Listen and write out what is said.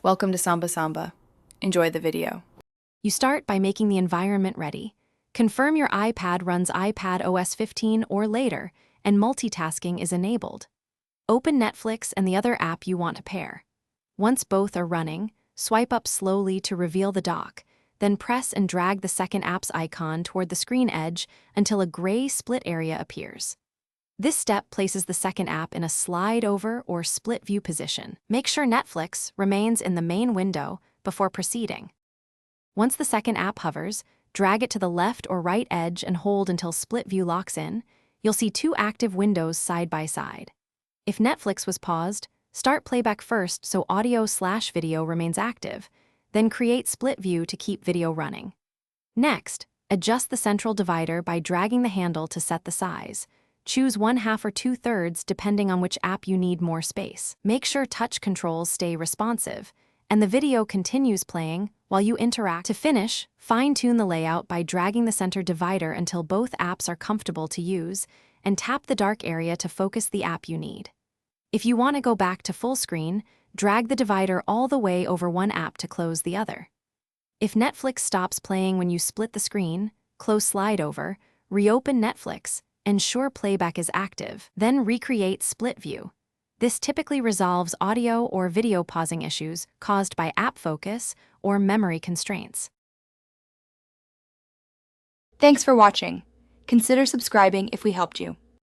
Welcome to Samba Samba. Enjoy the video. You start by making the environment ready. Confirm your iPad runs iPad OS 15 or later, and multitasking is enabled. Open Netflix and the other app you want to pair. Once both are running, swipe up slowly to reveal the dock, then press and drag the second app's icon toward the screen edge until a gray split area appears. This step places the second app in a slide over or split view position. Make sure Netflix remains in the main window before proceeding. Once the second app hovers, drag it to the left or right edge and hold until split view locks in. You'll see two active windows side by side. If Netflix was paused, start playback first so audio/video remains active, then create split view to keep video running. Next, adjust the central divider by dragging the handle to set the size. Choose 1/2 or 2/3 depending on which app you need more space. Make sure touch controls stay responsive, and the video continues playing while you interact. To finish, fine-tune the layout by dragging the center divider until both apps are comfortable to use, and tap the dark area to focus the app you need. If you want to go back to full screen, drag the divider all the way over one app to close the other. If Netflix stops playing when you split the screen, close slide over, reopen Netflix, ensure playback is active, then recreate split view. This typically resolves audio or video pausing issues caused by app focus or memory constraints. Thanks for watching. Consider subscribing if we helped you.